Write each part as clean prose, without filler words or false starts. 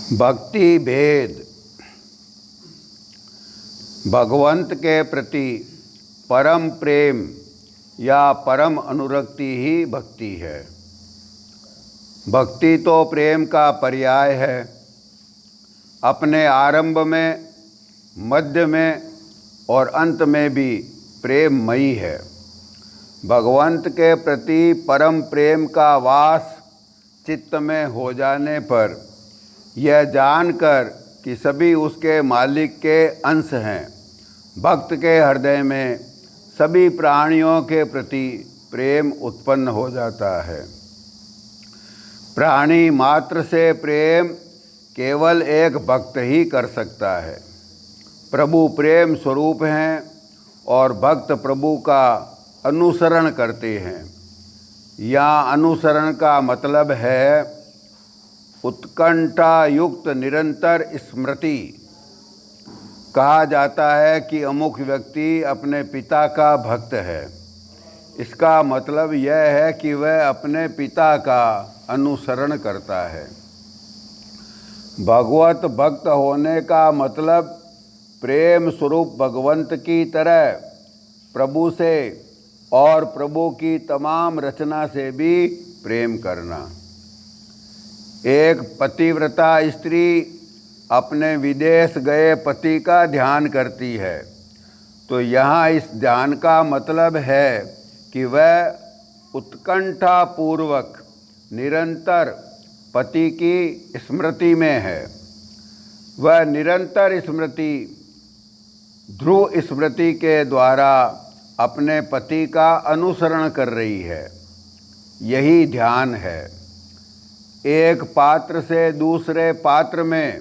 भक्ति भेद। भगवंत के प्रति परम प्रेम या परम अनुरक्ति ही भक्ति है। भक्ति तो प्रेम का पर्याय है। अपने आरंभ में, मध्य में और अंत में भी प्रेममयी है। भगवंत के प्रति परम प्रेम का वास चित्त में हो जाने पर यह जानकर कि सभी उसके मालिक के अंश हैं, भक्त के हृदय में सभी प्राणियों के प्रति प्रेम उत्पन्न हो जाता है। प्राणी मात्र से प्रेम केवल एक भक्त ही कर सकता है। प्रभु प्रेम स्वरूप हैं और भक्त प्रभु का अनुसरण करते हैं। यहाँ अनुसरण का मतलब है उत्कंठा युक्त निरंतर स्मृति। कहा जाता है कि अमुक व्यक्ति अपने पिता का भक्त है। इसका मतलब यह है कि वह अपने पिता का अनुसरण करता है। भगवत भक्त होने का मतलब प्रेम स्वरूप भगवंत की तरह प्रभु से और प्रभु की तमाम रचना से भी प्रेम करना। एक पतिव्रता स्त्री अपने विदेश गए पति का ध्यान करती है, तो यहाँ इस ध्यान का मतलब है कि वह उत्कंठा पूर्वक निरंतर पति की स्मृति में है। वह निरंतर स्मृति, ध्रुव स्मृति के द्वारा अपने पति का अनुसरण कर रही है। यही ध्यान है। एक पात्र से दूसरे पात्र में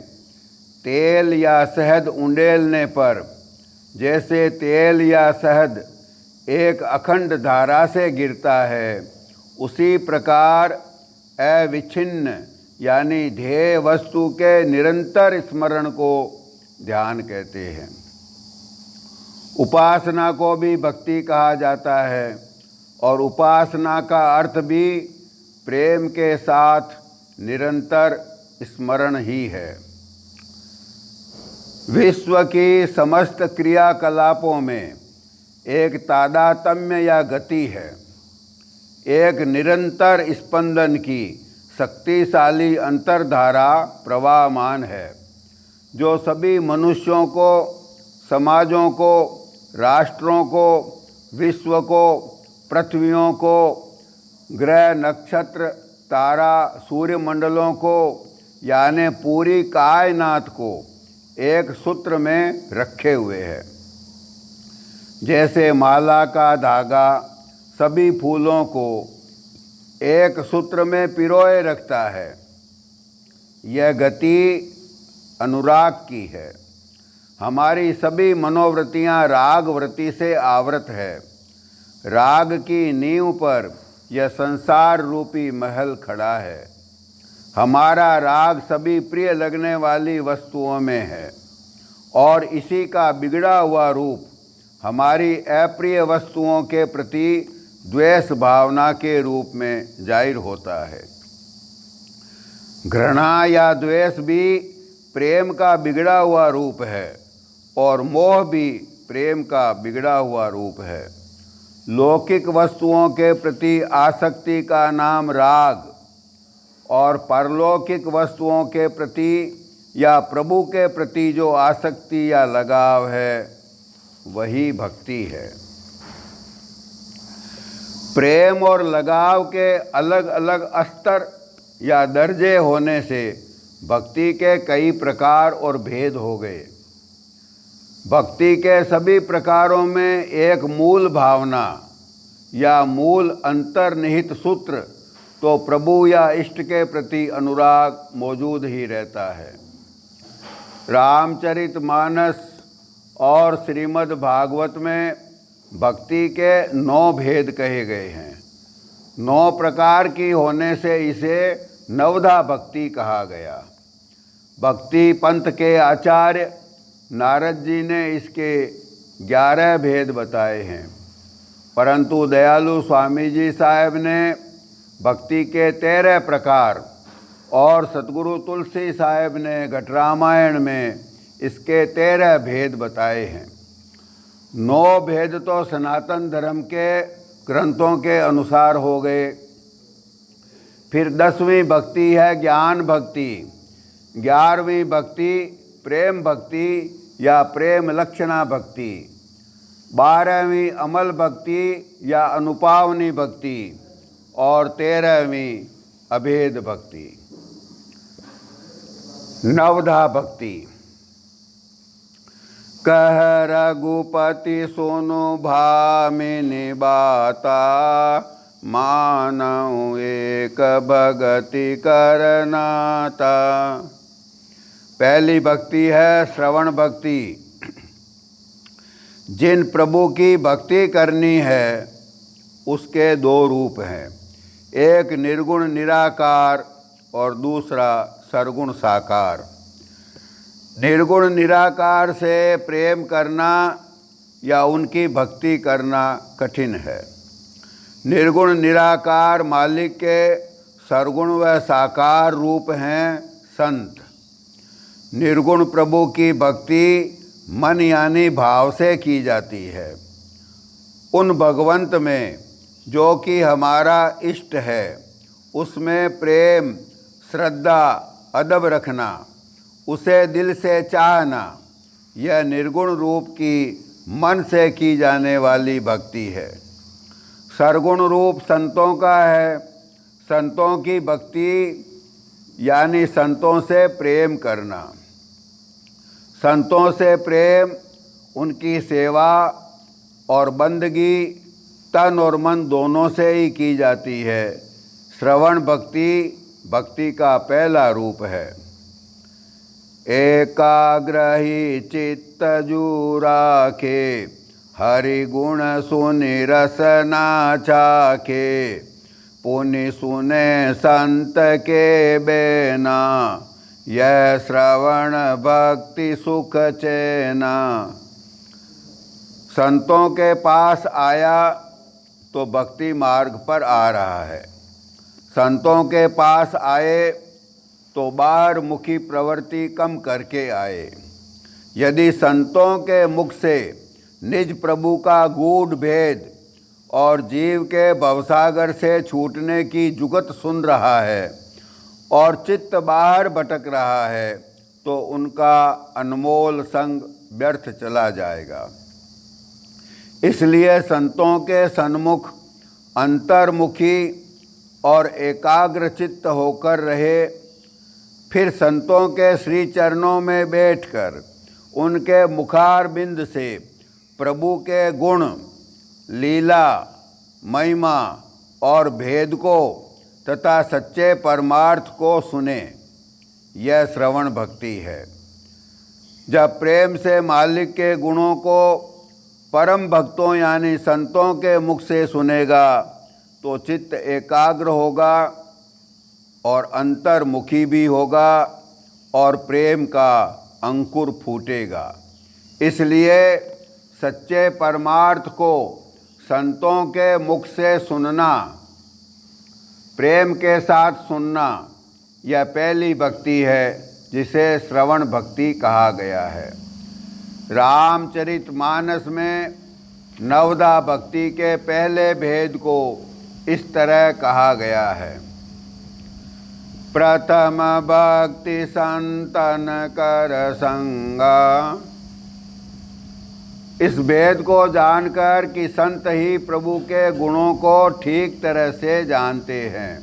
तेल या शहद उंडेलने पर जैसे तेल या शहद एक अखंड धारा से गिरता है, उसी प्रकार अविच्छिन्न यानी ध्येय वस्तु के निरंतर स्मरण को ध्यान कहते हैं। उपासना को भी भक्ति कहा जाता है और उपासना का अर्थ भी प्रेम के साथ निरंतर स्मरण ही है। विश्व की समस्त क्रियाकलापों में एक तादात्म्य या गति है, एक निरंतर स्पंदन की शक्तिशाली अंतर्धारा प्रवाहमान है, जो सभी मनुष्यों को, समाजों को, राष्ट्रों को, विश्व को, पृथ्वियों को, ग्रह, नक्षत्र, तारा, सूर्यमंडलों को यानी पूरी कायनात को एक सूत्र में रखे हुए है। जैसे माला का धागा सभी फूलों को एक सूत्र में पिरोए रखता है, यह गति अनुराग की है। हमारी सभी मनोवृत्तियाँ राग वृत्ति से आवृत है। राग की नींव पर यह संसार रूपी महल खड़ा है। हमारा राग सभी प्रिय लगने वाली वस्तुओं में है और इसी का बिगड़ा हुआ रूप हमारी अप्रिय वस्तुओं के प्रति द्वेष भावना के रूप में जाहिर होता है। घृणा या द्वेष भी प्रेम का बिगड़ा हुआ रूप है और मोह भी प्रेम का बिगड़ा हुआ रूप है। लौकिक वस्तुओं के प्रति आसक्ति का नाम राग और परलौकिक वस्तुओं के प्रति या प्रभु के प्रति जो आसक्ति या लगाव है, वही भक्ति है। प्रेम और लगाव के अलग अलग स्तर या दर्जे होने से भक्ति के कई प्रकार और भेद हो गए। भक्ति के सभी प्रकारों में एक मूल भावना या मूल अंतर्निहित सूत्र तो प्रभु या इष्ट के प्रति अनुराग मौजूद ही रहता है। रामचरितमानस और श्रीमद् भागवत में भक्ति के 9 भेद कहे गए हैं। 9 प्रकार की होने से इसे नवधा भक्ति कहा गया। भक्ति पंथ के आचार्य नारद जी ने इसके 11 भेद बताए हैं, परंतु दयालु स्वामी जी साहब ने भक्ति के 13 प्रकार और सतगुरु तुलसी साहेब ने घट रामायण में इसके 13 भेद बताए हैं। 9 भेद तो सनातन धर्म के ग्रंथों के अनुसार हो गए। फिर 10वीं भक्ति है ज्ञान भक्ति, 11वीं भक्ति प्रेम भक्ति या प्रेम लक्षणा भक्ति, 12वीं अमल भक्ति या अनुपावनी भक्ति और 13वीं अभेद भक्ति। नवधा भक्ति। कह रघुपति सुनु भामिनी बाता, मानऊ एक भगति करनाता। पहली भक्ति है श्रवण भक्ति। जिन प्रभु की भक्ति करनी है उसके 2 रूप हैं, एक निर्गुण निराकार और दूसरा सरगुण साकार। निर्गुण निराकार से प्रेम करना या उनकी भक्ति करना कठिन है। निर्गुण निराकार मालिक के सरगुण व साकार रूप हैं संत। निर्गुण प्रभु की भक्ति मन यानी भाव से की जाती है। उन भगवंत में जो कि हमारा इष्ट है उसमें प्रेम, श्रद्धा, अदब रखना, उसे दिल से चाहना, यह निर्गुण रूप की मन से की जाने वाली भक्ति है। सरगुण रूप संतों का है। संतों की भक्ति यानी संतों से प्रेम करना। संतों से प्रेम, उनकी सेवा और बंदगी तन और मन दोनों से ही की जाती है। श्रवण भक्ति भक्ति का पहला रूप है। एकाग्र ही चित्त जू राखे, हरि गुण सुनि रसना चाखे। पुनि सुने संत के बेना, यह श्रवण भक्ति सुख चैना। संतों के पास आया तो भक्ति मार्ग पर आ रहा है। संतों के पास आए तो बाहर मुखी प्रवृत्ति कम करके आए। यदि संतों के मुख से निज प्रभु का गूढ़ भेद और जीव के भवसागर से छूटने की जुगत सुन रहा है और चित्त बाहर भटक रहा है तो उनका अनमोल संग व्यर्थ चला जाएगा। इसलिए संतों के सन्मुख अंतर्मुखी और एकाग्र चित्त होकर रहे। फिर संतों के श्री चरणों में बैठकर उनके मुखारबिंद से प्रभु के गुण, लीला, महिमा और भेद को तथा सच्चे परमार्थ को सुने, यह श्रवण भक्ति है। जब प्रेम से मालिक के गुणों को परम भक्तों यानी संतों के मुख से सुनेगा तो चित्त एकाग्र होगा और अंतर्मुखी भी होगा और प्रेम का अंकुर फूटेगा। इसलिए सच्चे परमार्थ को संतों के मुख से सुनना, प्रेम के साथ सुनना, यह पहली भक्ति है जिसे श्रवण भक्ति कहा गया है। रामचरितमानस में नवधा भक्ति के पहले भेद को इस तरह कहा गया है। प्रथम भक्ति संतन कर संगा। इस भेद को जानकर कि संत ही प्रभु के गुणों को ठीक तरह से जानते हैं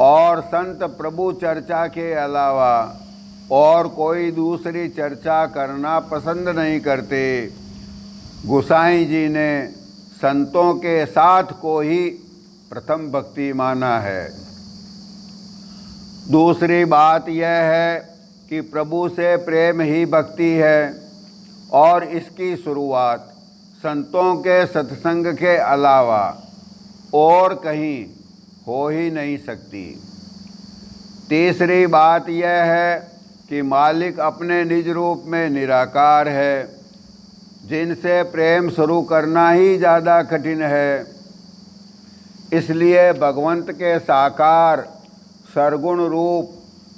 और संत प्रभु चर्चा के अलावा और कोई दूसरी चर्चा करना पसंद नहीं करते, गोसाई जी ने संतों के साथ को ही प्रथम भक्ति माना है। दूसरी बात यह है कि प्रभु से प्रेम ही भक्ति है और इसकी शुरुआत संतों के सत्संग के अलावा और कहीं हो ही नहीं सकती। तीसरी बात यह है कि मालिक अपने निज रूप में निराकार है, जिनसे प्रेम शुरू करना ही ज़्यादा कठिन है। इसलिए भगवंत के साकार सरगुण रूप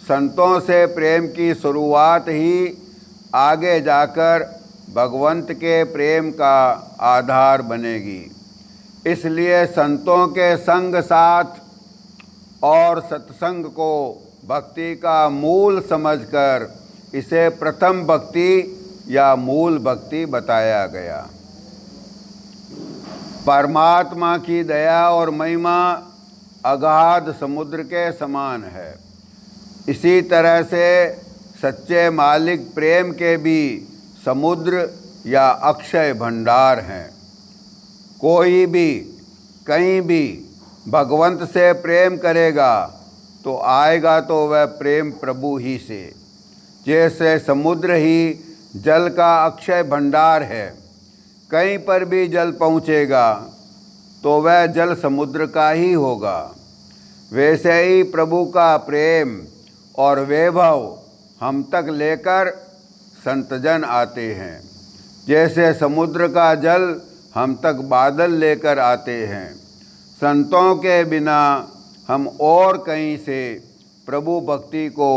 संतों से प्रेम की शुरुआत ही आगे जाकर भगवंत के प्रेम का आधार बनेगी। इसलिए संतों के संग साथ और सत्संग को भक्ति का मूल समझकर इसे प्रथम भक्ति या मूल भक्ति बताया गया। परमात्मा की दया और महिमा अगाध समुद्र के समान है। इसी तरह से सच्चे मालिक प्रेम के भी समुद्र या अक्षय भंडार हैं। कोई भी कहीं भी भगवंत से प्रेम करेगा तो आएगा तो वह प्रेम प्रभु ही से। जैसे समुद्र ही जल का अक्षय भंडार है, कहीं पर भी जल पहुँचेगा तो वह जल समुद्र का ही होगा। वैसे ही प्रभु का प्रेम और वैभव हम तक लेकर संतजन आते हैं। जैसे समुद्र का जल हम तक बादल लेकर आते हैं। संतों के बिना हम और कहीं से प्रभु भक्ति को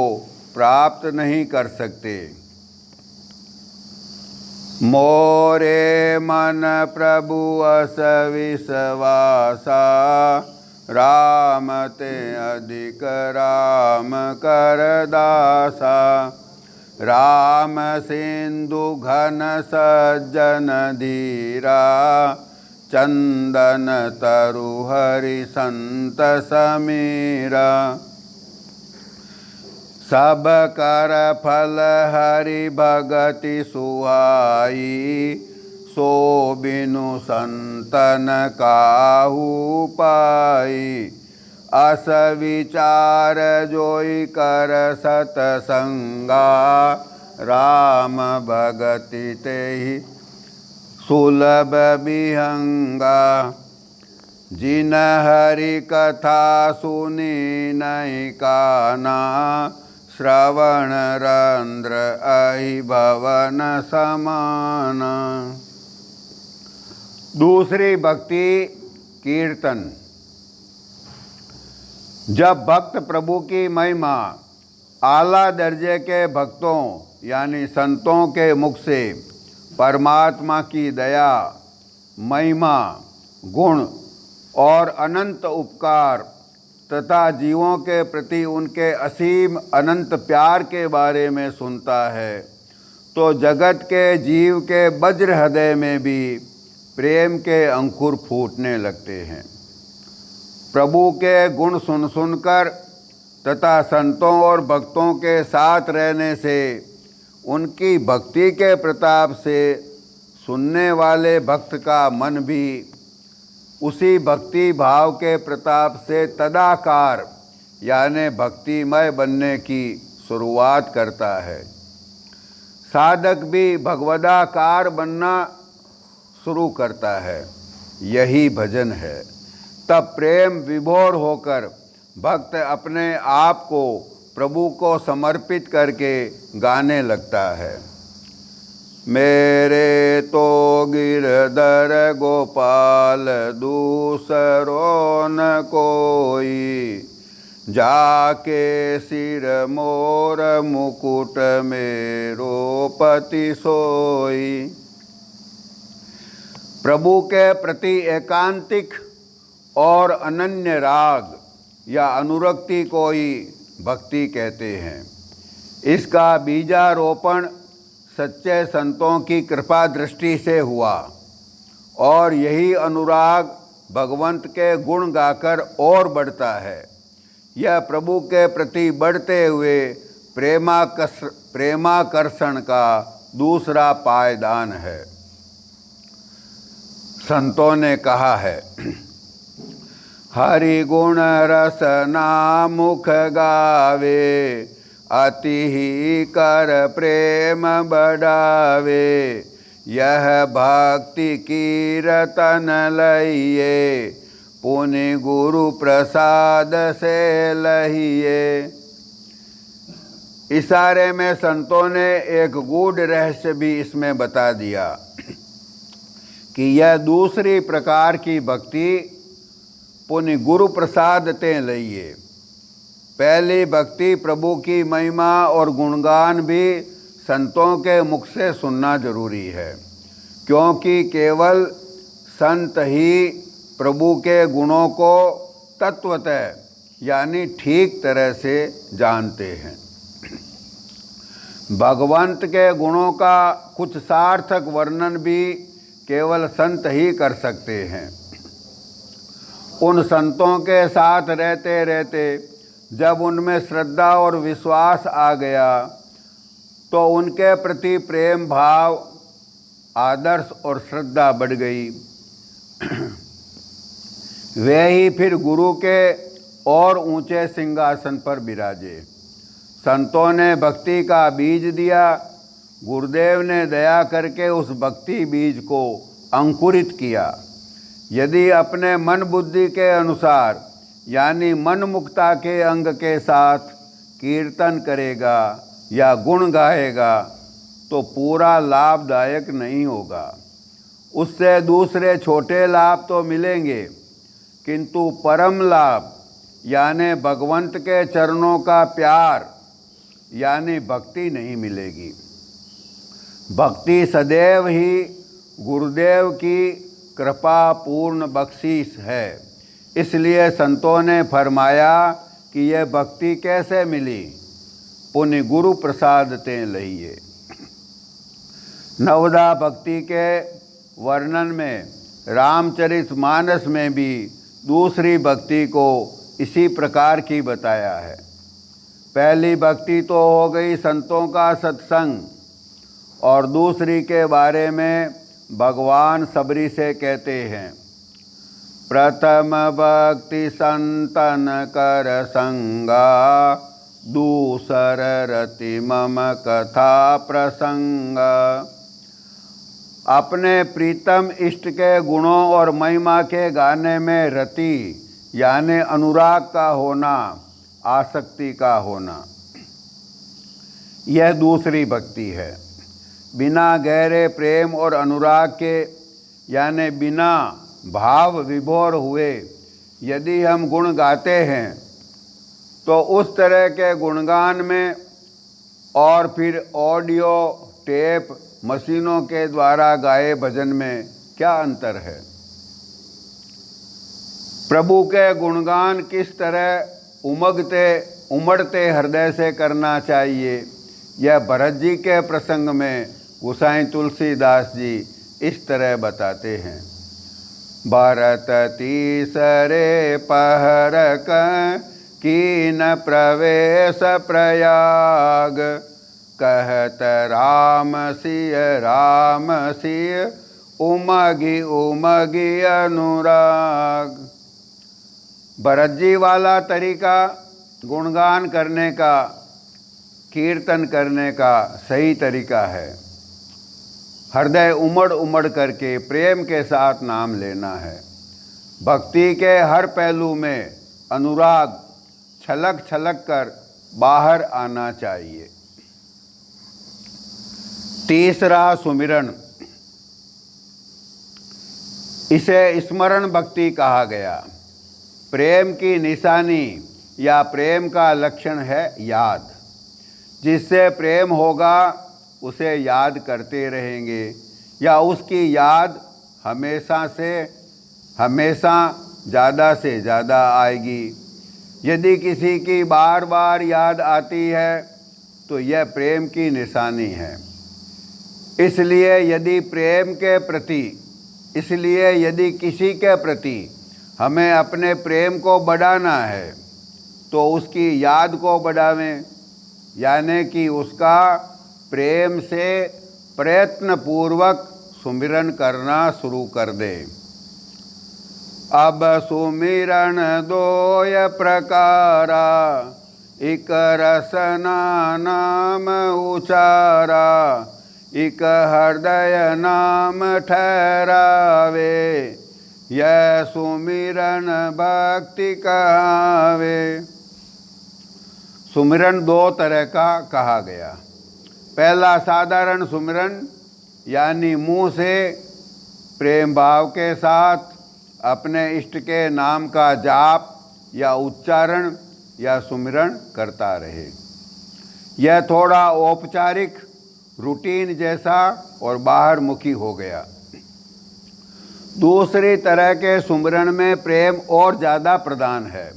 प्राप्त नहीं कर सकते। मोरे मन प्रभु अस विश्वासा, राम ते अधिक राम कर दासा। राम सिंधु घन सज्जन धीरा, चंदन तरु हरि संत समीरा। सब कर फल हरि भगति सुहाई, सो बिनु संतन काहू पाई। अस विचार जोई कर सतसंगा, राम भगति तेहि सुलभ विहंगा। जिन हरि कथा सुनी नहीं काना, श्रवण रंध्र अहि भवन समान। दूसरी भक्ति कीर्तन। जब भक्त प्रभु की महिमा आला दर्जे के भक्तों यानी संतों के मुख से परमात्मा की दया, महिमा, गुण और अनंत उपकार तथा जीवों के प्रति उनके असीम अनंत प्यार के बारे में सुनता है तो जगत के जीव के वज्र हृदय में भी प्रेम के अंकुर फूटने लगते हैं। प्रभु के गुण सुन सुनकर तथा संतों और भक्तों के साथ रहने से उनकी भक्ति के प्रताप से सुनने वाले भक्त का मन भी उसी भक्ति भाव के प्रताप से तदाकार यानी भक्तिमय बनने की शुरुआत करता है। साधक भी भगवदाकार बनना शुरू करता है। यही भजन है। तब प्रेम विभोर होकर भक्त अपने आप को प्रभु को समर्पित करके गाने लगता है। मेरे तो गिरधर गोपाल दूसरो न कोई, जाके सिर मोर मुकुट मेरो पति सोई। प्रभु के प्रति एकांतिक और अनन्य राग या अनुरक्ति को ही भक्ति कहते हैं। इसका बीजारोपण सच्चे संतों की कृपा दृष्टि से हुआ और यही अनुराग भगवंत के गुण गाकर और बढ़ता है। यह प्रभु के प्रति बढ़ते हुए प्रेमाकर्षण का दूसरा पायदान है। संतों ने कहा है, हरि गुण रसना मुख गावे, अति ही कर प्रेम बढ़ावे। यह भक्ति की रतन लइए, पुण्य गुरु प्रसाद से लहिए। इशारे में संतों ने एक गूढ़ रहस्य भी इसमें बता दिया कि यह दूसरी प्रकार की भक्ति पुण्य गुरु प्रसाद ते लइए। पहली भक्ति प्रभु की महिमा और गुणगान भी संतों के मुख से सुनना जरूरी है, क्योंकि केवल संत ही प्रभु के गुणों को तत्वतः यानी ठीक तरह से जानते हैं। भगवंत के गुणों का कुछ सार्थक वर्णन भी केवल संत ही कर सकते हैं। उन संतों के साथ रहते रहते जब उनमें श्रद्धा और विश्वास आ गया तो उनके प्रति प्रेम भाव, आदर्श और श्रद्धा बढ़ गई। वे ही फिर गुरु के और ऊंचे सिंहासन पर विराजे। संतों ने भक्ति का बीज दिया, गुरुदेव ने दया करके उस भक्ति बीज को अंकुरित किया। यदि अपने मन बुद्धि के अनुसार यानी मन मुक्ता के अंग के साथ कीर्तन करेगा या गुण गाएगा तो पूरा लाभदायक नहीं होगा। उससे दूसरे छोटे लाभ तो मिलेंगे, किंतु परम लाभ यानी भगवंत के चरणों का प्यार यानी भक्ति नहीं मिलेगी। भक्ति सदैव ही गुरुदेव की कृपा पूर्ण बख्शीश है। इसलिए संतों ने फरमाया कि यह भक्ति कैसे मिली, पुण्य गुरु प्रसाद ते लइए। नवदा भक्ति के वर्णन में रामचरितमानस में भी दूसरी भक्ति को इसी प्रकार की बताया है। पहली भक्ति तो हो गई संतों का सत्संग, और दूसरी के बारे में भगवान सबरी से कहते हैं, प्रथम भक्ति संतन कर संगा, दूसर रति मम कथा प्रसंग। अपने प्रीतम इष्ट के गुणों और महिमा के गाने में रति यानी अनुराग का होना, आसक्ति का होना, यह दूसरी भक्ति है। बिना गहरे प्रेम और अनुराग के यानी बिना भाव विभोर हुए यदि हम गुण गाते हैं तो उस तरह के गुणगान में और फिर ऑडियो टेप मशीनों के द्वारा गाए भजन में क्या अंतर है। प्रभु के गुणगान किस तरह उमड़ते हृदय से करना चाहिए, यह भरत जी के प्रसंग में गोसाई तुलसीदास जी इस तरह बताते हैं। भरत तीसरे पहर कीन प्रवेश प्रयाग, कहत राम सिय उमगी उमगी अनुराग। भरत जी वाला तरीका गुणगान करने का, कीर्तन करने का सही तरीका है। हृदय उमड़ करके प्रेम के साथ नाम लेना है। भक्ति के हर पहलू में अनुराग छलक छलक कर बाहर आना चाहिए। तीसरा सुमिरन, इसे स्मरण भक्ति कहा गया। प्रेम की निशानी या प्रेम का लक्षण है याद। जिससे प्रेम होगा उसे याद करते रहेंगे या उसकी याद हमेशा ज़्यादा से ज़्यादा आएगी। यदि किसी की बार बार याद आती है तो यह प्रेम की निशानी है। इसलिए यदि किसी के प्रति हमें अपने प्रेम को बढ़ाना है तो उसकी याद को बढ़ावें, यानी कि उसका प्रेम से प्रयत्नपूर्वक सुमिरन करना शुरू कर दें। अब सुमिरन दोय प्रकारा, इक रसना नाम उचारा, इक हृदय नाम ठहरावे, यह सुमिरन भक्ति कहावे। सुमिरन दो तरह का कहा गया। पहला साधारण सुमिरन यानी मुंह से प्रेम भाव के साथ अपने इष्ट के नाम का जाप या उच्चारण या सुमिरन करता रहे। यह थोड़ा औपचारिक रूटीन जैसा और बाहर मुखी हो गया। दूसरी तरह के सुमिरन में प्रेम और ज़्यादा प्रधान है।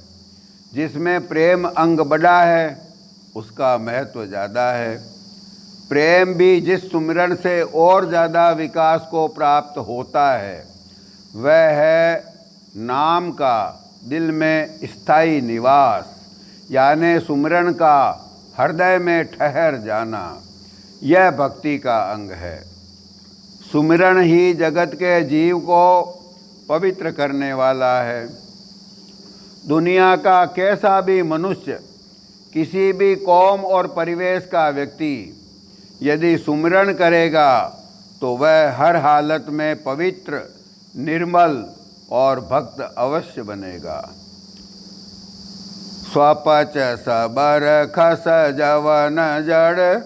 जिसमें प्रेम अंग बड़ा है उसका महत्व ज़्यादा है। प्रेम भी जिस सुमिरन से और ज़्यादा विकास को प्राप्त होता है वह है नाम का दिल में स्थायी निवास, यानी सुमिरन का हृदय में ठहर जाना। यह भक्ति का अंग है। सुमिरन ही जगत के जीव को पवित्र करने वाला है। दुनिया का कैसा भी मनुष्य, किसी भी कौम और परिवेश का व्यक्ति यदि सुमिरन करेगा तो वह हर हालत में पवित्र, निर्मल और भक्त अवश्य बनेगा। स्वपच सबर खस जवन जड़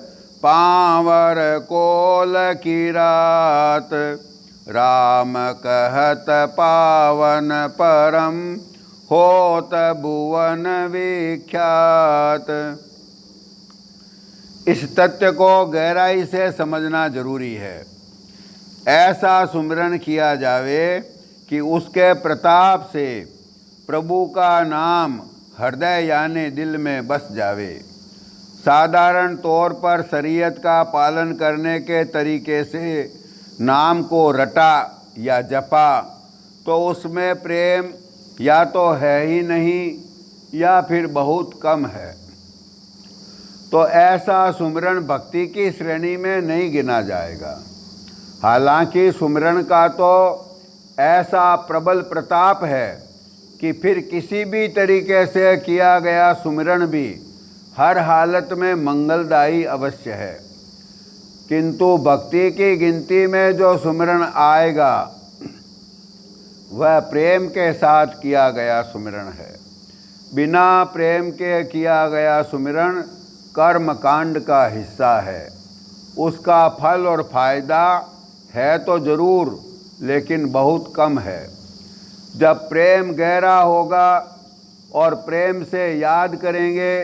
पावर कोल की रात, राम कहत पावन परम होत भुवन विख्यात। इस तथ्य को गहराई से समझना जरूरी है। ऐसा सुमिरन किया जावे कि उसके प्रताप से प्रभु का नाम हृदय यानी दिल में बस जावे। साधारण तौर पर शरीयत का पालन करने के तरीके से नाम को रटा या जपा तो उसमें प्रेम या तो है ही नहीं या फिर बहुत कम है, तो ऐसा सुमिरन भक्ति की श्रेणी में नहीं गिना जाएगा। हालांकि सुमिरन का तो ऐसा प्रबल प्रताप है कि फिर किसी भी तरीके से किया गया सुमिरन भी हर हालत में मंगलदायी अवश्य है। किंतु भक्ति की गिनती में जो सुमिरन आएगा वह प्रेम के साथ किया गया सुमिरन है। बिना प्रेम के किया गया सुमिरन कर्म कांड का हिस्सा है। उसका फल और फायदा है तो जरूर, लेकिन बहुत कम है। जब प्रेम गहरा होगा और प्रेम से याद करेंगे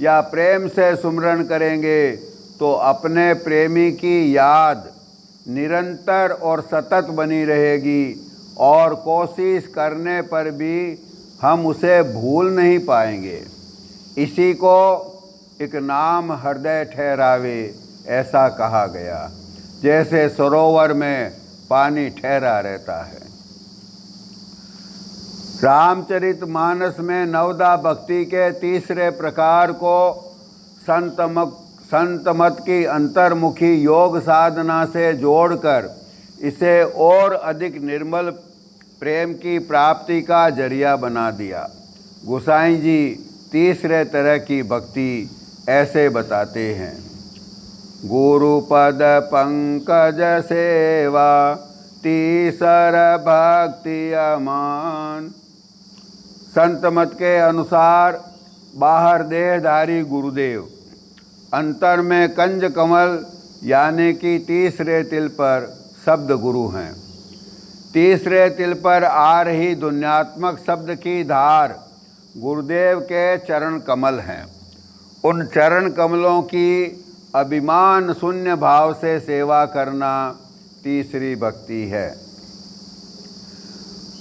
या प्रेम से सुमिरन करेंगे तो अपने प्रेमी की याद निरंतर और सतत बनी रहेगी और कोशिश करने पर भी हम उसे भूल नहीं पाएंगे। इसी को एक नाम हृदय ठहरावे ऐसा कहा गया, जैसे सरोवर में पानी ठहरा रहता है। रामचरितमानस में नवदा भक्ति के तीसरे प्रकार को संत मत की अंतर्मुखी योग साधना से जोड़कर इसे और अधिक निर्मल प्रेम की प्राप्ति का जरिया बना दिया। गोसाई जी तीसरे तरह की भक्ति ऐसे बताते हैं। गुरुपद पंकज सेवा तीसर भक्ति अमान। संत मत के अनुसार बाहर देहधारी गुरुदेव, अंतर में कंज कमल यानी कि तीसरे तिल पर शब्द गुरु हैं। तीसरे तिल पर आ रही दुन्यात्मक शब्द की धार गुरुदेव के चरण कमल हैं। उन चरण कमलों की अभिमान शून्य भाव से सेवा करना तीसरी भक्ति है।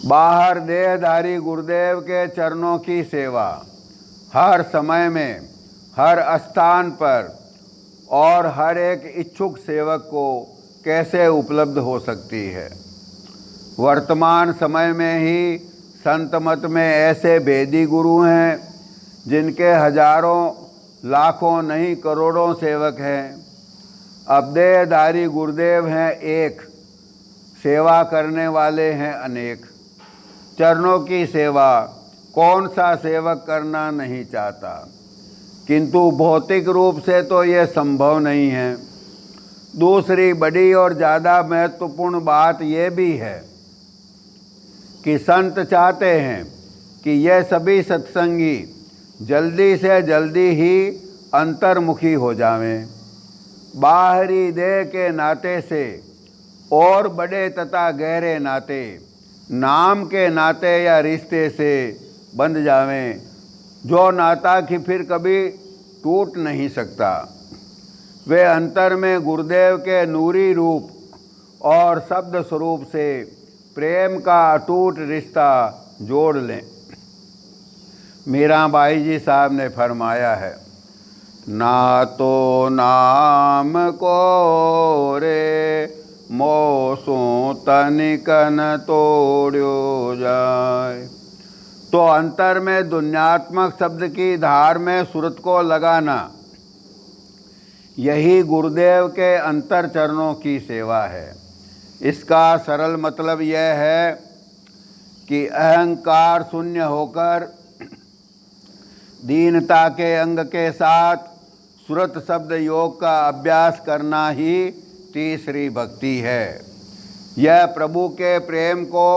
बाहर देहधारी गुरुदेव के चरणों की सेवा हर समय में, हर स्थान पर और हर एक इच्छुक सेवक को कैसे उपलब्ध हो सकती है। वर्तमान समय में ही संत मत में ऐसे भेदी गुरु हैं जिनके हजारों, लाखों नहीं करोड़ों सेवक हैं। अब देहधारी गुरुदेव हैं एक, सेवा करने वाले हैं अनेक। चरणों की सेवा कौन सा सेवक करना नहीं चाहता, किंतु भौतिक रूप से तो यह संभव नहीं है। दूसरी बड़ी और ज़्यादा महत्वपूर्ण बात यह भी है कि संत चाहते हैं कि यह सभी सत्संगी जल्दी से जल्दी ही अंतर्मुखी हो जावें। बाहरी देह के नाते से और बड़े तथा गहरे नाते, नाम के नाते या रिश्ते से बंध जावें जो नाता कि फिर कभी टूट नहीं सकता। वे अंतर में गुरुदेव के नूरी रूप और शब्द स्वरूप से प्रेम का अटूट रिश्ता जोड़ लें। मीराबाई जी साहब ने फरमाया है, ना तो नाम को रे मोसो तनिकन तोड़ो जाए। तो अंतर में दुन्यात्मक शब्द की धार में सुरत को लगाना, यही गुरुदेव के अंतर चरणों की सेवा है। इसका सरल मतलब यह है कि अहंकार शून्य होकर दीनता के अंग के साथ सुरत शब्द योग का अभ्यास करना ही तीसरी भक्ति है। यह प्रभु के प्रेम को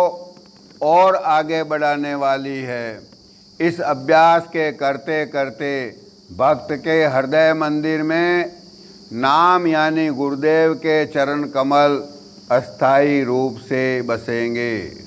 और आगे बढ़ाने वाली है। इस अभ्यास के करते करते भक्त के हृदय मंदिर में नाम यानी गुरुदेव के चरण कमल अस्थाई रूप से बसेंगे।